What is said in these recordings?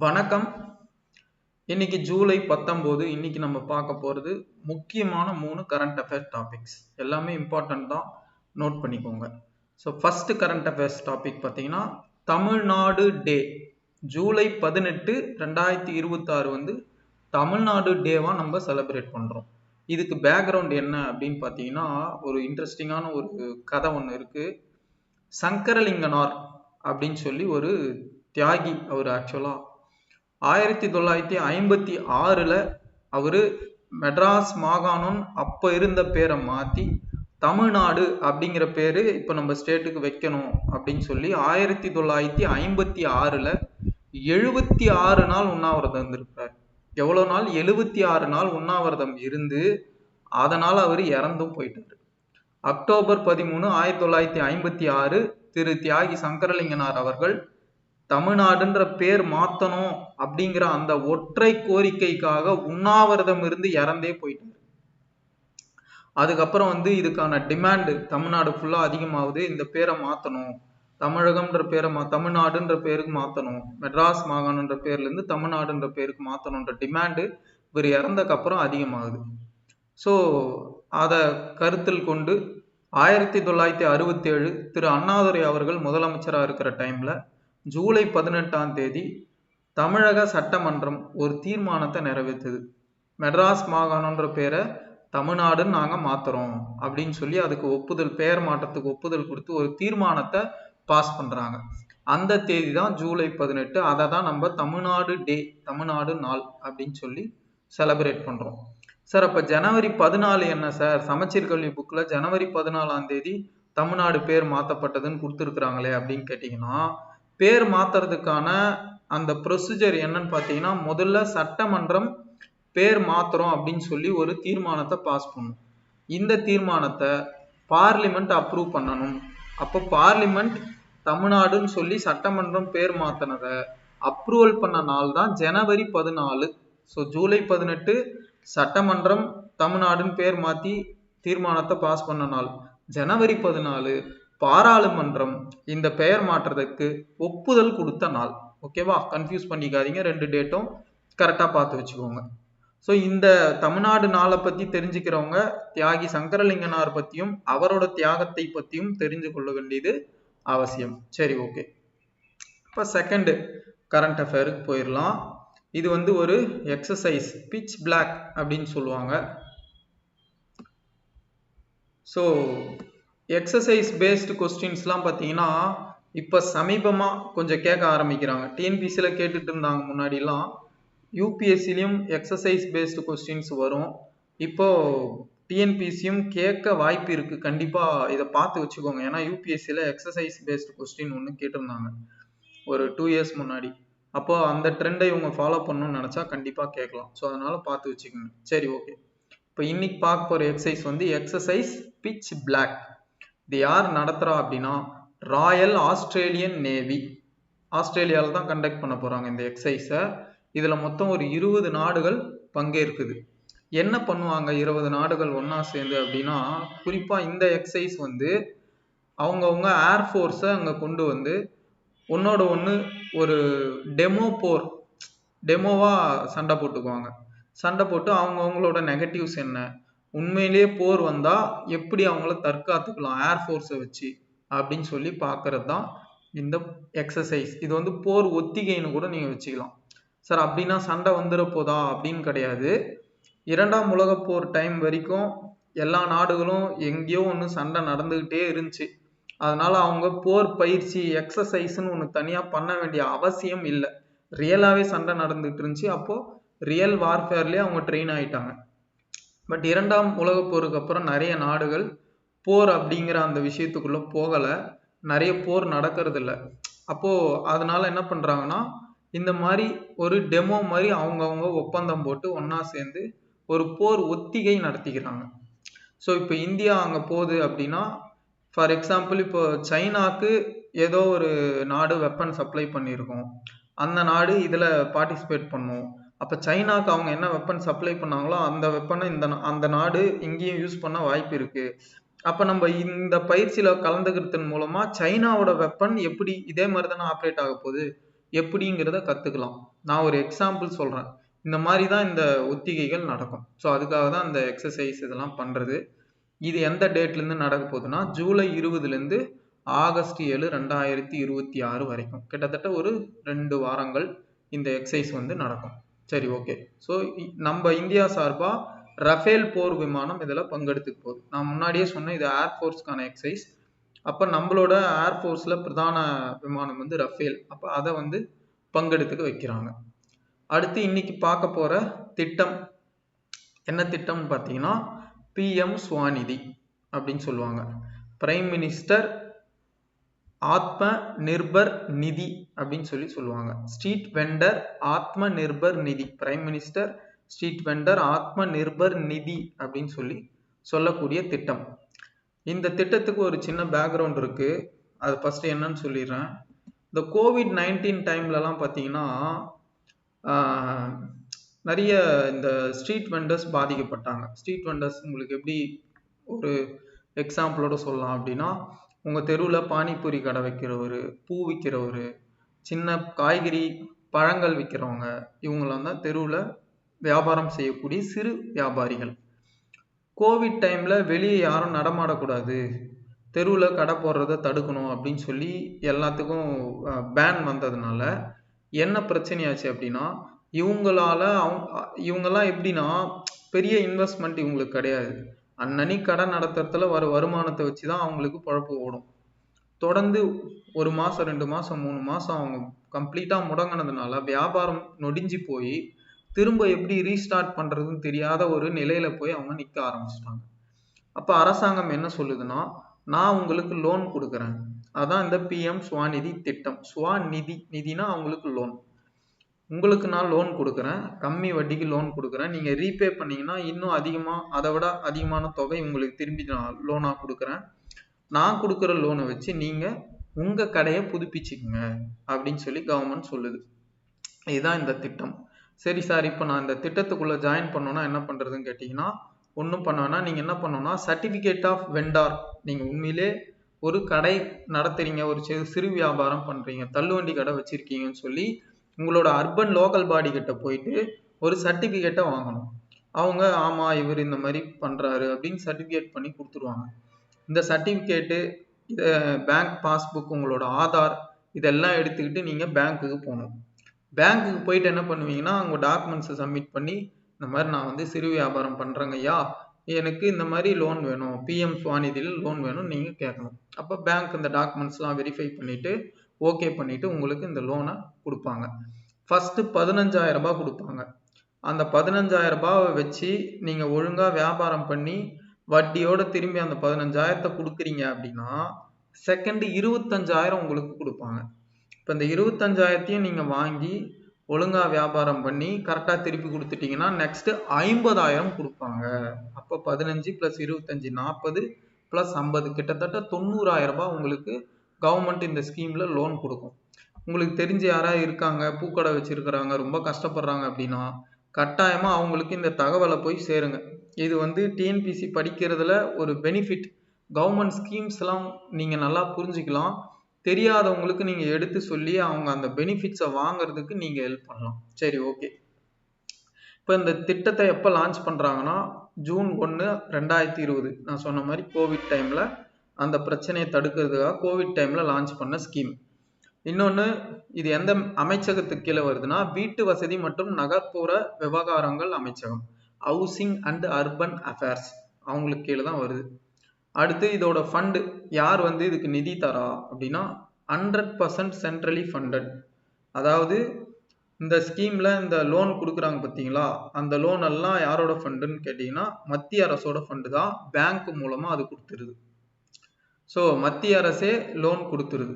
வணக்கம். இன்னைக்கு ஜூலை 19. இன்னைக்கு நம்ம பார்க்க போகிறது முக்கியமான 3 கரண்ட் அஃபேர்ஸ் டாபிக்ஸ். எல்லாமே இம்பார்ட்டன்ட் தான், நோட் பண்ணிக்கோங்க. So first current affairs topic பார்த்தீங்கன்னா தமிழ்நாடு டே. ஜூலை 18, 2026 வந்து தமிழ்நாடு டேவாக நம்ம செலிப்ரேட் பண்ணுறோம். இதுக்கு பேக்ரவுண்ட் என்ன அப்படின்னு பார்த்தீங்கன்னா, ஒரு இன்ட்ரெஸ்டிங்கான ஒரு கதை ஒன்று இருக்குது. சங்கரலிங்கனார் அப்படின்னு சொல்லி ஒரு தியாகி. அவர் ஆக்சுவலாக 1956 அவரு மெட்ராஸ் மாகாணம் அப்போ இருந்த பேரை மாற்றி தமிழ்நாடு அப்படிங்கிற பேரு இப்போ நம்ம ஸ்டேட்டுக்கு வைக்கணும் அப்படின்னு சொல்லி 1956 76 நாள் உண்ணாவிரதம் இருந்திருக்கிறார். எவ்வளோ நாள்? 76 நாள் உண்ணாவிரதம் இருந்து அதனால் அவர் இறந்தும் போயிட்டார். அக்டோபர் 13, 1956 திரு தியாகி சங்கரலிங்கனார் அவர்கள் தமிழ்நாடுன்ற பேர் மாத்தணும் அப்படிங்கிற அந்த ஒற்றை கோரிக்கைக்காக உண்ணாவிரதம் இருந்து இறந்தே போயிட்டாரு. அதுக்கப்புறம் வந்து இதுக்கான டிமாண்ட் தமிழ்நாடு ஃபுல்லா அதிகமாகுது. இந்த பேரை மாத்தணும், தமிழகம்ன்ற பேரை தமிழ்நாடுன்ற பேருக்கு மாத்தணும், மெட்ராஸ் மாகாணன்ற பேர்ல இருந்து தமிழ்நாடுன்ற பேருக்கு மாத்தணுன்ற டிமாண்டு இவர் இறந்தக்கு அப்புறம் அதிகமாகுது. ஸோ அதை கருத்தில் கொண்டு 1967 திரு அண்ணாதுரை அவர்கள் முதலமைச்சராக இருக்கிற டைம்ல ஜூலை 18 தமிழக சட்டமன்றம் ஒரு தீர்மானத்தை நிறைவேற்றுது. மெட்ராஸ் மாகாணன்ற பேரை தமிழ்நாடுன்னு நாங்கள் மாத்துறோம் அப்படின்னு சொல்லி அதுக்கு ஒப்புதல், பெயர் மாற்றத்துக்கு ஒப்புதல் கொடுத்து ஒரு தீர்மானத்தை பாஸ் பண்றாங்க. அந்த தேதி தான் ஜூலை 18. அதை தான் நம்ம தமிழ்நாடு டே, தமிழ்நாடு நாள் அப்படின்னு சொல்லி செலிப்ரேட் பண்றோம். சார், அப்ப ஜனவரி 14 என்ன சார்? சமச்சீர் கல்வி புக்ல ஜனவரி 14 தமிழ்நாடு பேர் மாற்றப்பட்டதுன்னு கொடுத்துருக்குறாங்களே அப்படின்னு கேட்டீங்கன்னா, பேர் மாத்துறதுக்கான அந்த ப்ரொசீஜர் என்னன்னு பார்த்தீங்கன்னா, முதல்ல சட்டமன்றம் பேர் மாத்துறோம் அப்படின்னு சொல்லி ஒரு தீர்மானத்தை பாஸ் பண்ணும். இந்த தீர்மானத்தை பார்லிமெண்ட் அப்ரூவ் பண்ணணும். அப்போ பார்லிமெண்ட் தமிழ்நாடுன்னு சொல்லி சட்டமன்றம் பேர் மாத்தினதை அப்ரூவல் பண்ண நாள் தான் ஜனவரி 14. ஸோ ஜூலை 18 சட்டமன்றம் தமிழ்நாடுன்னு பேர் மாற்றி தீர்மானத்தை பாஸ் பண்ண நாள். ஜனவரி 14 பாராளுமன்றம் இந்த பெயர் மாற்றத்துக்கு ஒப்புதல் கொடுத்த நாள். ஓகேவா? கன்ஃபியூஸ் பண்ணிக்காதீங்க, ரெண்டு டேட்டும் கரெக்டாக பார்த்து வச்சுக்கோங்க. ஸோ இந்த தமிழ்நாடு நாளை பற்றி தெரிஞ்சுக்கிறவங்க தியாகி சங்கரலிங்கனார் பற்றியும் அவரோட தியாகத்தை பற்றியும் தெரிஞ்சு கொள்ள வேண்டியது அவசியம். சரி, ஓகே. இப்போ செகண்ட் கரண்ட் அஃபேருக்கு போயிடலாம். இது வந்து ஒரு எக்ஸசைஸ், பிட்ச் பிளாக் அப்படின்னு சொல்லுவாங்க. ஸோ எக்ஸசைஸ் பேஸ்டு கொஸ்டின்ஸ்லாம் பார்த்தீங்கன்னா இப்போ சமீபமாக கொஞ்சம் கேட்க ஆரம்பிக்கிறாங்க. டிஎன்பிசியில் கேட்டுட்டு இருந்தாங்க முன்னாடிலாம். யூபிஎஸ்சிலையும் எக்ஸசைஸ் பேஸ்டு கொஸ்டின்ஸ் வரும். இப்போ டிஎன்பிசியும் கேட்க வாய்ப்பு இருக்கு. கண்டிப்பாக இதை பார்த்து வச்சுக்கோங்க. ஏன்னா யூபிஎஸ்சியில் எக்ஸசைஸ் பேஸ்டு கொஸ்டின் ஒன்று கேட்டிருந்தாங்க ஒரு 2 years முன்னாடி. அப்போ அந்த ட்ரெண்டை இவங்க ஃபாலோ பண்ணணும்னு நினச்சா கண்டிப்பாக கேட்கலாம். ஸோ அதனால பார்த்து வச்சுக்கோங்க. சரி, ஓகே. இப்போ இன்னைக்கு பார்க்க போகிற எக்ஸசைஸ் வந்து எக்ஸசைஸ் பிட்ச் பிளாக். இது யார் நடத்துகிறா அப்படின்னா ராயல் ஆஸ்திரேலியன் நேவி. ஆஸ்திரேலியாவில் தான் கண்டக்ட் பண்ண போகிறாங்க இந்த எக்ஸசைஸை. இதில் மொத்தம் ஒரு 20 நாடுகள் பங்கேற்குது. என்ன பண்ணுவாங்க 20 நாடுகள் ஒன்றா சேர்ந்து அப்படின்னா, குறிப்பாக இந்த எக்ஸசைஸ் வந்து அவங்கவுங்க ஏர்ஃபோர்ஸை அங்கே கொண்டு வந்து ஒன்னோட ஒன்று ஒரு டெமோவாக சண்டை போட்டுக்குவாங்க. சண்டை போட்டு அவங்கவுங்களோட நெகட்டிவ்ஸ் என்ன, உண்மையிலேயே போர் வந்தால் எப்படி அவங்கள தற்காத்துக்கலாம் ஏர்ஃபோர்ஸை வச்சு அப்படின்னு சொல்லி பார்க்கறது தான் இந்த எக்ஸசைஸ். இது வந்து போர் ஒத்திகைன்னு கூட நீங்கள் வச்சுக்கலாம். சார், அப்படின்னா சண்டை வந்துட போதா அப்படின்னு கிடையாது. 2ஆம் உலகப் போர் டைம் வரைக்கும் எல்லா நாடுகளும் எங்கேயோ ஒன்று சண்டை நடந்துக்கிட்டே இருந்துச்சு. அதனால அவங்க போர் பயிற்சி எக்ஸசைஸ்ன்னு ஒன்று தனியாக பண்ண வேண்டிய அவசியம் இல்லை. ரியலாகவே சண்டை நடந்துகிட்டு இருந்துச்சு. அப்போது ரியல் வார்ஃபேர்லேயே அவங்க ட்ரெயின் ஆகிட்டாங்க. பட் 2ஆம் உலகப் போருக்கு அப்புறம் நிறைய நாடுகள் போர் அப்படிங்கிற அந்த விஷயத்துக்குள்ளே போகலை. நிறைய போர் நடக்கிறது இல்லை. அப்போது அதனால என்ன பண்ணுறாங்கன்னா, இந்த மாதிரி ஒரு டெமோ மாதிரி அவங்கவுங்க ஒப்பந்தம் போட்டு ஒன்றா சேர்ந்து ஒரு போர் ஒத்திகை நடத்திக்கிறாங்க. ஸோ இப்போ இந்தியா அங்கே போகுது அப்படின்னா, ஃபார் எக்ஸாம்பிள் இப்போ சைனாக்கு ஏதோ ஒரு நாடு வெப்பன் சப்ளை பண்ணியிருக்கோம், அந்த நாடு இதில் பார்ட்டிசிபேட் பண்ணும். அப்போ சைனாக்கு அவங்க என்ன வெப்பன் சப்ளை பண்ணாங்களோ அந்த வெப்பனை அந்த நாடு இங்கேயும் யூஸ் பண்ண வாய்ப்பு இருக்கு. அப்போ நம்ம இந்த பயிற்சியில் கலந்துக்கிறதன் மூலமாக சைனாவோட வெப்பன் எப்படி இதே மாதிரி தானே ஆப்ரேட் ஆக போகுது. எப்படிங்கிறத கற்றுக்கலாம். நான் ஒரு எக்ஸாம்பிள் சொல்கிறேன். இந்த மாதிரி தான் இந்த ஒத்திகைகள் நடக்கும். ஸோ அதுக்காக தான் இந்த எக்ஸசைஸ் இதெல்லாம் பண்ணுறது. இது எந்த டேட்லேருந்து நடக்க போகுதுன்னா ஜூலை 20லேருந்து ஆகஸ்ட் 7 2026 வரைக்கும் கிட்டத்தட்ட ஒரு 2 வாரங்கள் இந்த எக்ஸசைஸ் வந்து நடக்கும். சரி, ஓகே. ஸோ நம்ம இந்தியா சார்பாக ரஃபேல் போர் விமானம் இதில் பங்கெடுத்துக்க போகுது. நான் முன்னாடியே சொன்னேன், இது ஏர்ஃபோர்ஸ்க்கான எக்ஸசைஸ். அப்போ நம்மளோட ஏர்ஃபோர்ஸில் பிரதான விமானம் வந்து ரஃபேல். அப்போ அதை வந்து பங்கெடுத்துக்க வைக்கிறாங்க. அடுத்து இன்னைக்கு பார்க்க போகிற திட்டம் என்ன திட்டம்னு பார்த்தீங்கன்னா பிஎம் ஸ்வாநிதி அப்படின்னு சொல்லுவாங்க. பிரைம் மினிஸ்டர் ஆத்ம நிர்பர் நிதி அப்படின்னு சொல்லுவாங்க. ஸ்ட்ரீட் வெண்டர் ஆத்ம நிர்பர் நிதி, பிரைம் மினிஸ்டர் ஸ்ட்ரீட் வெண்டர் ஆத்ம நிர்பர் நிதி அப்படின்னு சொல்லக்கூடிய திட்டம். இந்த திட்டத்துக்கு ஒரு சின்ன பேக்ரவுண்ட் இருக்கு. அது ஃபர்ஸ்ட் என்னன்னு சொல்லிடுறேன். இந்த COVID-19 டைம்லலாம் பார்த்தீங்கன்னா நிறைய இந்த ஸ்ட்ரீட் வெண்டர்ஸ் பாதிக்கப்பட்டாங்க. ஸ்ட்ரீட் வெண்டர்ஸ் உங்களுக்கு எப்படி ஒரு எக்ஸாம்பிளோட சொல்லலாம் அப்படின்னா, உங்கள் தெருவில் பானிபூரி கடை வைக்கிறவர், பூ விற்கிறவர், சின்ன காய்கறி பழங்கள் விற்கிறவங்க, இவங்களாம் தான் தெருவில் வியாபாரம் செய்யக்கூடிய சிறு வியாபாரிகள். கோவிட் டைமில் வெளியே யாரும் நடமாடக்கூடாது, தெருவில் கடை போடுறத தடுக்கணும் அப்படின்னு சொல்லி எல்லாத்துக்கும் பேன் வந்ததுனால என்ன பிரச்சனையாச்சு அப்படின்னா, இவங்கெல்லாம் எப்படின்னா பெரிய இன்வெஸ்ட்மெண்ட் இவங்களுக்கு கிடையாது. அன்னன்னைக்கு கடை நடத்துறதுல வர வருமானத்தை வச்சு தான் அவங்களுக்கு பொழப்பு ஓடும். தொடர்ந்து 1 மாதம் 2 மாதம் 3 மாதம் அவங்க கம்ப்ளீட்டாக முடங்கினதுனால வியாபாரம் நொடிஞ்சு போய் திரும்ப எப்படி ரீஸ்டார்ட் பண்ணுறதுன்னு தெரியாத ஒரு நிலையில போய் அவங்க நிற்க ஆரம்பிச்சிட்டாங்க. அப்போ அரசாங்கம் என்ன சொல்லுதுன்னா, நான் உங்களுக்கு லோன் கொடுக்குறேன். அதான் இந்த பிஎம் ஸ்வாநிதி திட்டம். ஸ்வாநிதி நிதினா அவங்களுக்கு லோன். உங்களுக்கு நான் லோன் கொடுக்குறேன், கம்மி வட்டிக்கு லோன் கொடுக்குறேன். நீங்கள் ரீபே பண்ணீங்கன்னா இன்னும் அதிகமாக, அதை விட அதிகமான தொகை உங்களுக்கு திரும்பி நான் லோனாக கொடுக்குறேன். நான் கொடுக்குற லோனை வச்சு நீங்கள் உங்கள் கடையை புதுப்பிச்சுக்குங்க அப்படின்னு சொல்லி கவர்மெண்ட் சொல்லுது. இதுதான் இந்த திட்டம். சரி சார், இப்போ நான் இந்த திட்டத்துக்குள்ளே ஜாயின் பண்ணோன்னா என்ன பண்ணுறதுன்னு கேட்டிங்கன்னா, ஒன்றும் பண்ணோன்னா நீங்கள் என்ன பண்ணோன்னா சர்டிஃபிகேட் ஆஃப் வெண்டார், நீங்கள் உண்மையிலே ஒரு கடை நடத்துறீங்க, ஒரு சிறு வியாபாரம் பண்ணுறீங்க, தள்ளுவண்டி கடை வச்சுருக்கீங்கன்னு சொல்லி உங்களோட அர்பன் லோக்கல் பாடி கிட்ட போயிட்டு ஒரு சர்டிஃபிகேட்டை வாங்கணும். அவங்க ஆமாம் இவர் இந்த மாதிரி பண்ணுறாரு அப்படின்னு சர்டிஃபிகேட் பண்ணி கொடுத்துருவாங்க. இந்த சர்டிஃபிகேட்டு, இதை பேங்க் பாஸ்புக், உங்களோட ஆதார், இதெல்லாம் எடுத்துக்கிட்டு நீங்கள் பேங்க்குக்கு போகணும். பேங்க்குக்கு போயிட்டு என்ன பண்ணுவீங்கன்னா, அவங்க டாக்குமெண்ட்ஸை சப்மிட் பண்ணி, இந்த மாதிரி நான் வந்து சிறு வியாபாரம் பண்ணுறேங்க ஐயா, எனக்கு இந்த மாதிரி லோன் வேணும், பிஎம் ஸ்வாநிதியில் லோன் வேணும் நீங்கள் கேட்கணும். அப்போ பேங்க் இந்த டாக்குமெண்ட்ஸ்லாம் வெரிஃபை பண்ணிவிட்டு ஓகே பண்ணிவிட்டு உங்களுக்கு இந்த லோனை கொடுப்பாங்க. ஃபஸ்ட்டு 15,000 ரூபாய் கொடுப்பாங்க. அந்த 15,000 ரூபாவை வச்சு நீங்கள் ஒழுங்காக வியாபாரம் பண்ணி வட்டியோடு திரும்பி அந்த 15,000 கொடுக்குறீங்க அப்படின்னா செகண்ட் 25,000 உங்களுக்கு கொடுப்பாங்க. இப்போ இந்த 25,000 நீங்கள் வாங்கி ஒழுங்காக வியாபாரம் பண்ணி கரெக்டாக திருப்பி கொடுத்துட்டீங்கன்னா நெக்ஸ்ட்டு 50,000 கொடுப்பாங்க. அப்போ 15 + 25 40 + 50 கிட்டத்தட்ட 90,000 ரூபாய் உங்களுக்கு கவர்மெண்ட் இந்த ஸ்கீமில் லோன் கொடுக்கும். உங்களுக்கு தெரிஞ்ச யாராவது இருக்காங்க, பூக்கடை வச்சுருக்கிறாங்க, ரொம்ப கஷ்டப்படுறாங்க அப்படின்னா கட்டாயமாக அவங்களுக்கு இந்த தகவலை போய் சேருங்க. இது வந்து டிஎன்பிசி படிக்கிறதுல ஒரு பெனிஃபிட். கவர்மெண்ட் ஸ்கீம்ஸ்லாம் நீங்கள் நல்லா புரிஞ்சுக்கலாம். தெரியாதவங்களுக்கு நீங்கள் எடுத்து சொல்லி அவங்க அந்த பெனிஃபிட்ஸை வாங்குறதுக்கு நீங்கள் ஹெல்ப் பண்ணலாம். சரி, ஓகே. இப்போ இந்த திட்டத்தை எப்போ லான்ச் பண்ணுறாங்கன்னா ஜூன் 1 2020, நான் சொன்ன மாதிரி கோவிட் டைமில் அந்த பிரச்சனையை தடுக்கிறதுக்காக கோவிட் டைமில் லான்ச் பண்ண ஸ்கீம். இன்னொன்று, இது எந்த அமைச்சகத்துக்கு கீழே வருதுன்னா வீட்டு வசதி மற்றும் நகர்ப்புற விவகாரங்கள் அமைச்சகம், ஹவுசிங் அண்ட் அர்பன் அஃபேர்ஸ், அவங்களுக்கு கீழே தான் வருது. அடுத்து இதோட ஃபண்டு யார் வந்து இதுக்கு நிதி தரா அப்படின்னா 100% சென்ட்ரலி ஃபண்டட். அதாவது இந்த ஸ்கீமில் இந்த லோன் கொடுக்குறாங்க பார்த்தீங்களா, அந்த லோன் எல்லாம் யாரோட ஃபண்டுன்னு கேட்டிங்கன்னா மத்திய அரசோட ஃபண்டு தான். பேங்க் மூலமாக அது கொடுத்துருது. ஸோ மத்திய அரசே லோன் கொடுத்துருது.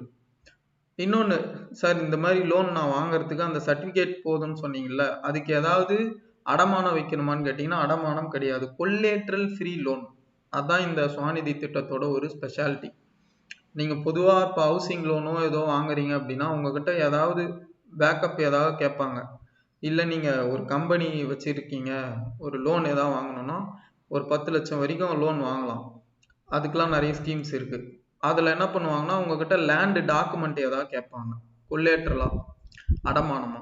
இன்னொன்று, சார் இந்த மாதிரி லோன் நான் வாங்குறதுக்கு அந்த சர்டிஃபிகேட் போதும்னு சொன்னீங்கல்ல, அதுக்கு ஏதாவது அடமானம் வைக்கணுமான்னு கேட்டிங்கன்னா அடமானம் கிடையாது. Collateral free loan. அதுதான் இந்த ஸ்வாநிதி திட்டத்தோட ஒரு ஸ்பெஷாலிட்டி. நீங்கள் பொதுவாக இப்போ ஹவுசிங் லோனோ ஏதோ வாங்குறீங்க அப்படின்னா உங்ககிட்ட ஏதாவது பேக்கப் ஏதாவது கேட்பாங்க. இல்லை நீங்கள் ஒரு கம்பெனி வச்சுருக்கீங்க, ஒரு லோன் ஏதாவது வாங்கணும்னா ஒரு 10 லட்சம் வரைக்கும் லோன் வாங்கலாம். அதுக்கெலாம் நிறைய ஸ்கீம்ஸ் இருக்குது. அதில் என்ன பண்ணுவாங்கன்னா உங்ககிட்ட லேண்டு டாக்குமெண்ட் ஏதாவது கேட்பாங்க கொல்லேட்ரலாக. அடமானமா.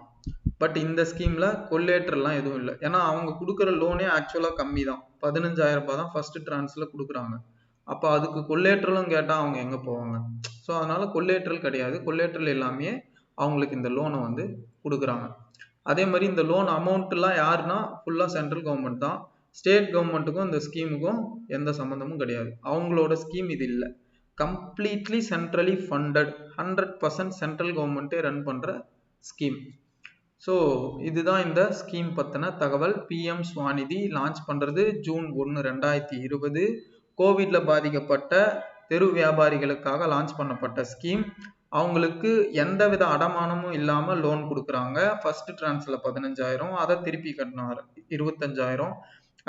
பட் இந்த ஸ்கீம்ல கொள்ளையற்றலாம் எதுவும் இல்லை. ஏன்னா அவங்க கொடுக்குற லோனே ஆக்சுவலா கம்மி தான். 15,000 ரூபாய் தான் ஃபர்ஸ்ட் டிரான்ஸ்ல கொடுக்குறாங்க. அப்போ அதுக்கு கொள்ளையற்றலும் கேட்டா அவங்க எங்க போவாங்க? ஸோ அதனால கொள்ளையற்றல் கிடையாது. கொள்ளையற்றல் எல்லாமே அவங்களுக்கு இந்த லோனை வந்து கொடுக்குறாங்க. அதே மாதிரி இந்த லோன் அமௌண்ட்லாம் யாருன்னா ஃபுல்லா சென்ட்ரல் கவர்மெண்ட் தான். ஸ்டேட் கவர்மெண்ட்டுக்கும் இந்த ஸ்கீமுக்கும் எந்த சம்மந்தமும் கிடையாது. அவங்களோட ஸ்கீம் இது இல்லை. கம்ப்ளீட்லி சென்ட்ரலி ஃபண்டட், 100% சென்ட்ரல் கவர்மெண்ட்டே ரன் பண்ற ஸ்கீம். ஸோ இதுதான் இந்த ஸ்கீம் பற்றின தகவல். பிஎம் ஸ்வாநிதி லான்ச் பண்ணுறது ஜூன் 1, 2020. கோவிட்ல பாதிக்கப்பட்ட தெரு வியாபாரிகளுக்காக லான்ச் பண்ணப்பட்ட ஸ்கீம். அவங்களுக்கு எந்தவித அடமானமும் இல்லாமல் லோன் கொடுக்குறாங்க. ஃபர்ஸ்ட் டிரான்ஸ்ல 15,000, அதை திருப்பி கட்டினா 25,000,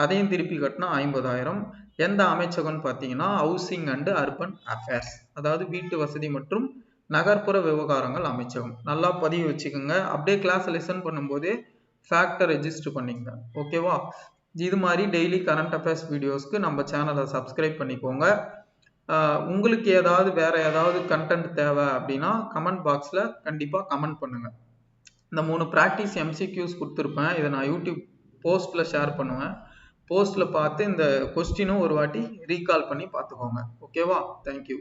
அதையும் திருப்பி கட்டினா 50,000. எந்த அமைச்சகம்னு பார்த்தீங்கன்னா ஹவுசிங் அண்ட் அர்பன் அஃபேர்ஸ், அதாவது வீட்டு வசதி மற்றும் நகர்ப்புற விவகாரங்கள் அமைச்சகம். நல்லா பதிவு வச்சுக்கோங்க. அப்படியே கிளாஸ் லெசன் பண்ணும்போதே ஃபேக்டை ரெஜிஸ்டர் பண்ணிக்கங்க. ஓகேவா? இது மாதிரி டெய்லி கரண்ட் அஃபேர்ஸ் வீடியோஸ்க்கு நம்ம சேனலை சப்ஸ்கிரைப் பண்ணிக்கோங்க. உங்களுக்கு ஏதாவது வேற ஏதாவது கண்டென்ட் தேவை அப்படின்னா கமெண்ட் பாக்ஸில் கண்டிப்பாக கமெண்ட் பண்ணுங்க. இந்த 3 ப்ராக்டிஸ் எம்சிக்யூஸ் கொடுத்துருப்பேன். இதை நான் யூடியூப் போஸ்ட்டில் ஷேர் பண்ணுவேன். போஸ்ட்டில் பார்த்து இந்த கொஸ்டினும் ஒரு வாட்டி ரீகால் பண்ணி பார்த்துக்கோங்க. ஓகேவா? தேங்க்யூ.